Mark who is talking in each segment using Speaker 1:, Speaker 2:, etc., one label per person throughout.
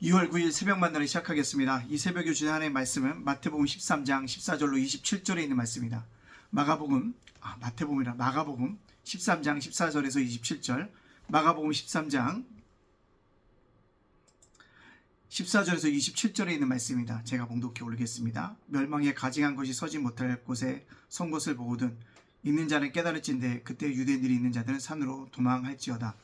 Speaker 1: 2월 9일 새벽 만나를 시작하겠습니다. 이 새벽에 주신 하나님의 말씀은 마태복음 13장 14절로 27절에 있는 말씀입니다. 마가복음 13장 14절에서 27절, 마가복음 13장 14절에서 27절에 있는 말씀입니다. 제가 봉독해 올리겠습니다. 멸망에 가증한 것이 서지 못할 곳에 선 것을 보거든 있는 자는 깨달을진대 그때 유대인들이 있는 자들은 산으로 도망할지어다.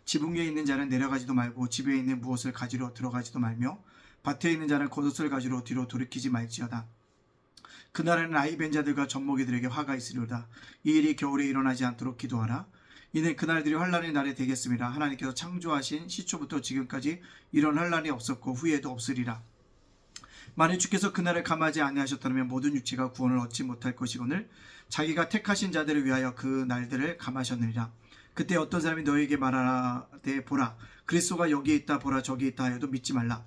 Speaker 1: 지붕 위에 있는 자는 내려가지도 말고 집에 있는 무엇을 가지러 들어가지도 말며 밭에 있는 자는 겉옷을 가지러 뒤로 돌이키지 말지어다. 그날에는 아이 벤 자들과 젖먹이들에게 화가 있으리로다. 이 일이 겨울에 일어나지 않도록 기도하라. 이는 그날들이 환난의 날에 되겠습니다. 하나님께서 창조하신 시초부터 지금까지 이런 환난이 없었고 후에도 없으리라. 만일 주께서 그날을 감하지 아니하셨다면 모든 육체가 구원을 얻지 못할 것이거늘 자기가 택하신 자들을 위하여 그 날들을 감하셨느니라. 그때 어떤 사람이 너에게 말하되 보라 그리스도가 여기에 있다 보라 저기에 있다 하여도 믿지 말라.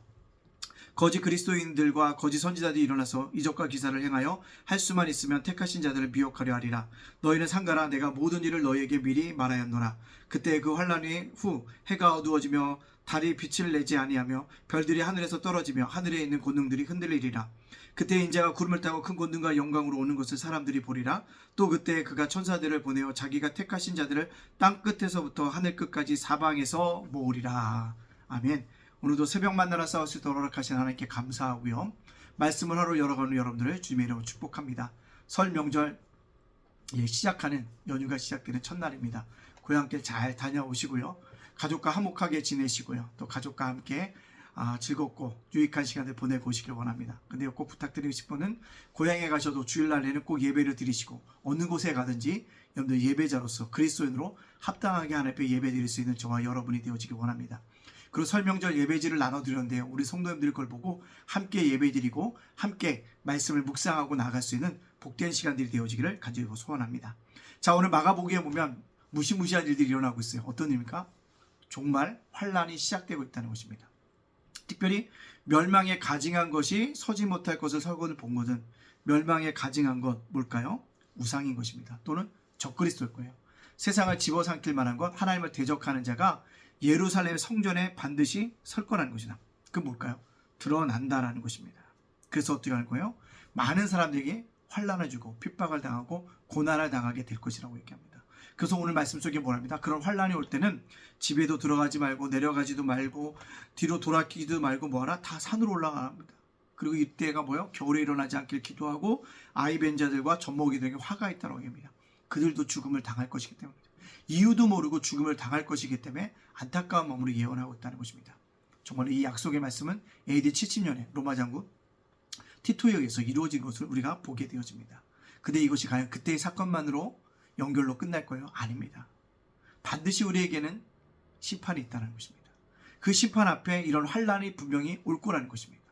Speaker 1: 거짓 그리스도인들과 거짓 선지자들이 일어나서 이적과 기사를 행하여 할 수만 있으면 택하신 자들을 미혹하려 하리라. 너희는 상가라 내가 모든 일을 너희에게 미리 말하였노라. 그때 그 환난이 후 해가 어두워지며 달이 빛을 내지 아니하며 별들이 하늘에서 떨어지며 하늘에 있는 권능들이 흔들리리라. 그때 인자가 구름을 타고 큰 권능과 영광으로 오는 것을 사람들이 보리라. 또 그때 그가 천사들을 보내어 자기가 택하신 자들을 땅 끝에서부터 하늘 끝까지 사방에서 모으리라. 아멘. 오늘도 새벽 만나러 싸울 수 있도록 허락하신 하나님께 감사하고요. 말씀을 하러 열어가는 여러분들을 주님의 이름으로 축복합니다. 설 명절 시작하는 연휴가 시작되는 첫날입니다. 고향길 잘 다녀오시고요. 가족과 화목하게 지내시고요. 또 가족과 함께 즐겁고 유익한 시간을 보내고 오시길 원합니다. 근데 꼭 부탁드리고 싶은 건 고향에 가셔도 주일날에는 꼭 예배를 드리시고 어느 곳에 가든지 여러분들 예배자로서 그리스도인으로 합당하게 하나님 앞에 예배 드릴 수 있는 저와 여러분이 되어지길 원합니다. 그리고 설명절 예배지를 나눠드렸는데요. 우리 성도님들이 그걸 보고 함께 예배드리고 함께 말씀을 묵상하고 나아갈 수 있는 복된 시간들이 되어지기를 간절히 소원합니다. 자, 오늘 마가복음에 보면 무시무시한 일들이 일어나고 있어요. 어떤 일입니까? 정말 환난이 시작되고 있다는 것입니다. 특별히 멸망에 가증한 것이 서지 못할 것을 설거를 본 것은 멸망에 가증한 것 뭘까요? 우상인 것입니다. 또는 적그리스도일 거예요. 세상을 집어삼킬 만한 것, 하나님을 대적하는 자가 예루살렘 성전에 반드시 설 거라는 것이다. 그건 뭘까요? 드러난다라는 것입니다. 그래서 어떻게 할 거예요? 많은 사람들에게 환난을 주고 핍박을 당하고 고난을 당하게 될 것이라고 얘기합니다. 그래서 오늘 말씀 속에 뭐랍니다. 그런 환난이 올 때는 집에도 들어가지 말고 내려가지도 말고 뒤로 돌아키지도 말고 뭐하라? 다 산으로 올라갑니다. 그리고 이때가 뭐예요? 겨울에 일어나지 않길 기도하고 아이 벤 자들과 젖먹이들에게 화가 있다고 얘기합니다. 그들도 죽음을 당할 것이기 때문입니다. 이유도 모르고 죽음을 당할 것이기 때문에 안타까운 마음으로 예언하고 있다는 것입니다. 정말 이 약속의 말씀은 AD 70년에 로마 장군 티토에 의해서 이루어진 것을 우리가 보게 되어집니다. 근데 이것이 과연 그때의 사건만으로 연결로 끝날 거예요? 아닙니다. 반드시 우리에게는 심판이 있다는 것입니다. 그 심판 앞에 이런 환난이 분명히 올 거라는 것입니다.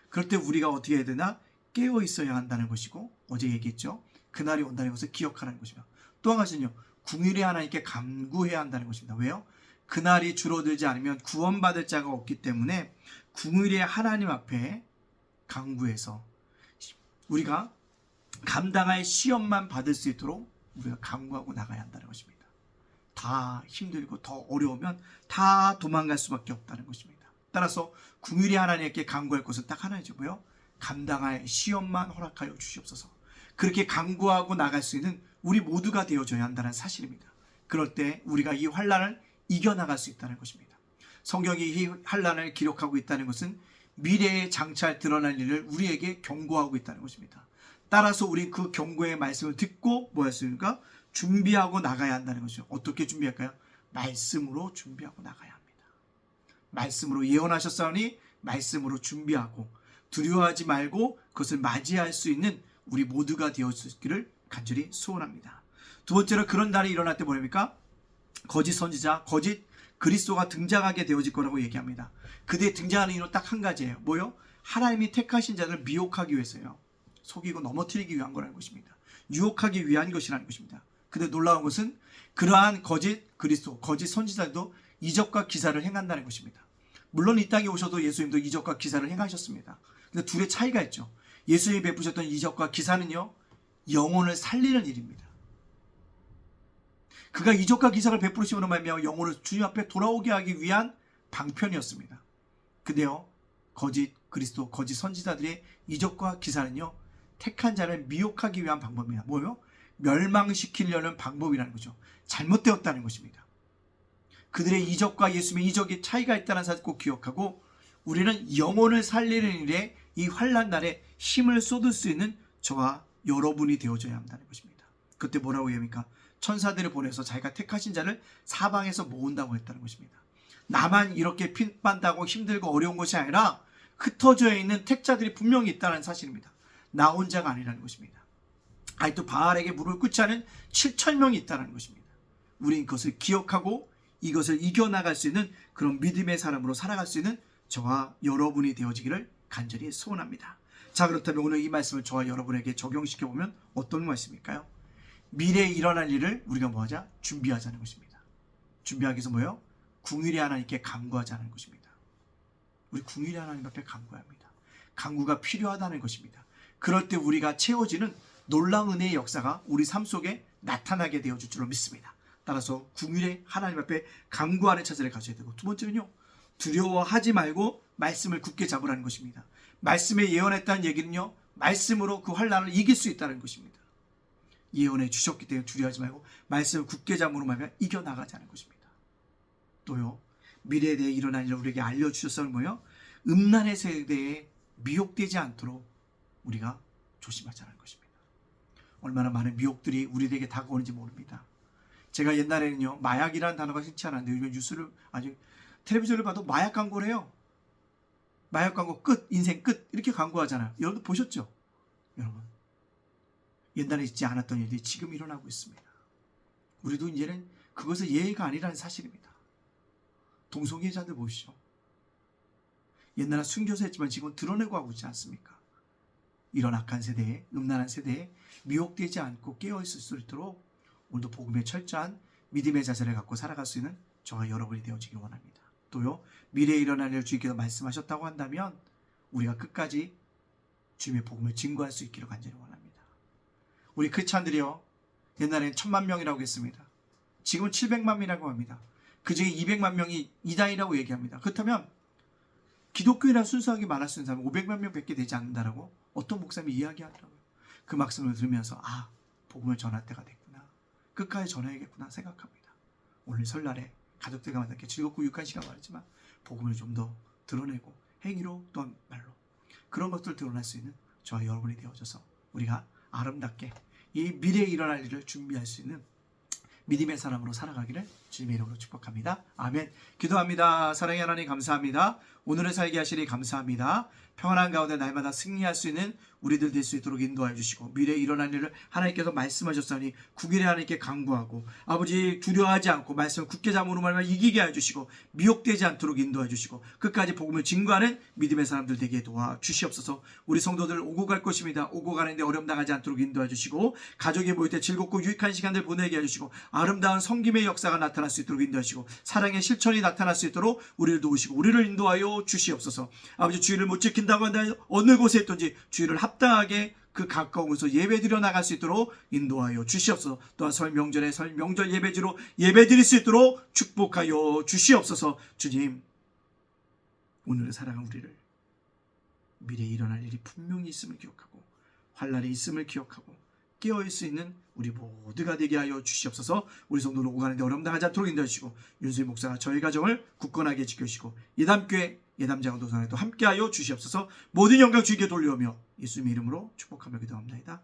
Speaker 1: 그럴 때 우리가 어떻게 해야 되나? 깨어 있어야 한다는 것이고 어제 얘기했죠. 그날이 온다는 것을 기억하라는 것입니다. 또 한 가지는요. 궁율의 하나님께 간구해야 한다는 것입니다. 왜요? 그날이 줄어들지 않으면 구원받을 자가 없기 때문에 궁율의 하나님 앞에 간구해서 우리가 감당할 시험만 받을 수 있도록 우리가 간구하고 나가야 한다는 것입니다. 다 힘들고 더 어려우면 다 도망갈 수밖에 없다는 것입니다. 따라서 궁율의 하나님께 간구할 것은 딱 하나이죠. 뭐요? 감당할 시험만 허락하여 주시옵소서. 그렇게 간구하고 나갈 수 있는 우리 모두가 되어져야 한다는 사실입니다. 그럴 때 우리가 이 환난을 이겨나갈 수 있다는 것입니다. 성경이 이 환난을 기록하고 있다는 것은 미래에 장차 드러날 일을 우리에게 경고하고 있다는 것입니다. 따라서 우리 그 경고의 말씀을 듣고 뭐 했습니까? 준비하고 나가야 한다는 것이죠. 어떻게 준비할까요? 말씀으로 준비하고 나가야 합니다. 말씀으로 예언하셨사오니 말씀으로 준비하고 두려워하지 말고 그것을 맞이할 수 있는 우리 모두가 되었기를 간절히 소원합니다. 두 번째로 그런 날이 일어날 때 뭐랍니까? 거짓 선지자, 거짓 그리스도가 등장하게 되어질 거라고 얘기합니다. 그들이 등장하는 이유는 딱 한 가지예요. 뭐요? 하나님이 택하신 자들을 미혹하기 위해서요. 속이고 넘어뜨리기 위한 거라는 것입니다. 유혹하기 위한 것이라는 것입니다. 근데 놀라운 것은 그러한 거짓 그리스도, 거짓 선지자들도 이적과 기사를 행한다는 것입니다. 물론 이 땅에 오셔도 예수님도 이적과 기사를 행하셨습니다. 근데 둘의 차이가 있죠. 예수님이 베푸셨던 이적과 기사는요. 영혼을 살리는 일입니다. 그가 이적과 기사를 베푸심으로 말미암아 영혼을 주님 앞에 돌아오게 하기 위한 방편이었습니다. 근데요, 거짓 그리스도, 거짓 선지자들의 이적과 기사는요, 택한 자를 미혹하기 위한 방법입니다. 뭐요? 멸망시키려는 방법이라는 거죠. 잘못되었다는 것입니다. 그들의 이적과 예수님의 이적이 차이가 있다는 사실 꼭 기억하고, 우리는 영혼을 살리는 일에 이 환난 날에 힘을 쏟을 수 있는 저와 여러분이 되어줘야 한다는 것입니다. 그때 뭐라고 얘기합니까? 천사들을 보내서 자기가 택하신 자를 사방에서 모은다고 했다는 것입니다. 나만 이렇게 핀반다고 힘들고 어려운 것이 아니라 흩어져 있는 택자들이 분명히 있다는 사실입니다. 나 혼자가 아니라는 것입니다. 아직도 바알에게 무릎을 꿇지 않은 7,000명이 있다는 것입니다. 우리는 그것을 기억하고 이것을 이겨나갈 수 있는 그런 믿음의 사람으로 살아갈 수 있는 저와 여러분이 되어지기를 간절히 소원합니다. 자, 그렇다면 오늘 이 말씀을 저와 여러분에게 적용시켜보면 어떤 말씀일까요? 미래에 일어날 일을 우리가 뭐하자? 준비하자는 것입니다. 준비하기 위해서 뭐예요? 궁일의 하나님께 간구하자는 것입니다. 우리 궁일의 하나님 앞에 간구해야 합니다. 간구가 필요하다는 것입니다. 그럴 때 우리가 채워지는 놀라운 은혜의 역사가 우리 삶 속에 나타나게 되어줄 줄로 믿습니다. 따라서 궁일의 하나님 앞에 간구하는 자세를 가져야 되고, 두 번째는요, 두려워하지 말고 말씀을 굳게 잡으라는 것입니다. 말씀에 예언했다는 얘기는요, 말씀으로 그 환난을 이길 수 있다는 것입니다. 예언해 주셨기 때문에 두려워하지 말고 말씀을 굳게 잡음으로 말하면 이겨나가자는 것입니다. 또요, 미래에 대해 일어날 일을 우리에게 알려주셨어는 뭐예요? 음란의 세대에 미혹되지 않도록 우리가 조심하자는 것입니다. 얼마나 많은 미혹들이 우리에게 다가오는지 모릅니다. 제가 옛날에는요, 마약이라는 단어가 흔치 않았는데 요즘 뉴스를 아주 텔레비전을 봐도 마약 광고를 해요. 마약 광고 끝, 인생 끝 이렇게 광고하잖아요. 여러분 보셨죠? 여러분, 옛날에 있지 않았던 일들이 지금 일어나고 있습니다. 우리도 이제는 그것은 예의가 아니라는 사실입니다. 동성애자들 보시죠. 옛날에 숨겨서 했지만 지금 드러내고 하고 있지 않습니까? 이런 악한 세대에, 음란한 세대에 미혹되지 않고 깨어있을 수 있도록 오늘도 복음의 철저한 믿음의 자세를 갖고 살아갈 수 있는 저와 여러분이 되어지길 원합니다. 또요, 미래에 일어날 일을 주님께서 말씀하셨다고 한다면 우리가 끝까지 주님의 복음을 증거할 수 있기를 간절히 원합니다. 우리 크리스찬들이요, 옛날엔 1,000만 명이라고 했습니다. 지금은 700만 명이라고 합니다. 그 중에 200만 명이 이단이라고 얘기합니다. 그렇다면 기독교인이라 순수하게 말할 수 있는 사람은 500만 명밖에 되지 않는다라고 어떤 목사님이 이야기하더라고요. 그 말씀을 들으면서 복음을 전할 때가 됐구나, 끝까지 전해야겠구나 생각합니다. 오늘 설날에 가족들과 만나게 즐겁고 유익한 시간 말이지만 복음을 좀 더 드러내고 행위로 또한 말로 그런 것들을 드러낼 수 있는 저와 여러분이 되어져서 우리가 아름답게 이 미래에 일어날 일을 준비할 수 있는 믿음의 사람으로 살아가기를 주님의 이름으로 축복합니다. 아멘. 기도합니다. 사랑의 하나님 감사합니다. 오늘을 살게 하시니 감사합니다. 평안한 가운데 날마다 승리할 수 있는 우리들 될 수 있도록 인도하여 주시고, 미래에 일어날 일을 하나님께서 말씀하셨으니 국일에 하나님께 간구하고, 아버지 두려워하지 않고 말씀을 굳게 잡음으로 말하면 이기게 하여 주시고, 미혹되지 않도록 인도하여 주시고, 끝까지 복음을 증거하는 믿음의 사람들 되게 도와 주시옵소서. 우리 성도들 오고 갈 것입니다. 오고 가는데 어려움 당하지 않도록 인도하여 주시고, 가족이 모일 때 즐겁고 유익한 시간들 보내게 해주시고, 아름다운 섬김의 역사가 나타날 수 있도록 인도하시고, 사랑의 실천이 나타날 수 있도록 우리를 도우시고 우리를 인도하여 주시옵소서. 아버지, 주의를 못 지킨다고 한다면 어느 곳에 있든지 주의를 합당하게 그 가까운 곳에서 예배드려 나갈 수 있도록 인도하여 주시옵소서. 또한 설 명절에 설 명절 예배지로 예배드릴 수 있도록 축복하여 주시옵소서. 주님, 오늘을 살아간 우리를 미래에 일어날 일이 분명히 있음을 기억하고 환난이 있음을 기억하고 깨어있을 수 있는 우리 모두가 되게 하여 주시옵소서. 우리 성도를 오고 가는데 어려움 당하지 않도록 인도해 주시고, 윤수희 목사가 저희 가정을 굳건하게 지켜주시고 예담교회 예담장도 도산에도 함께하여 주시옵소서. 모든 영광 주님께 돌려오며 예수님의 이름으로 축복하며 기도합니다.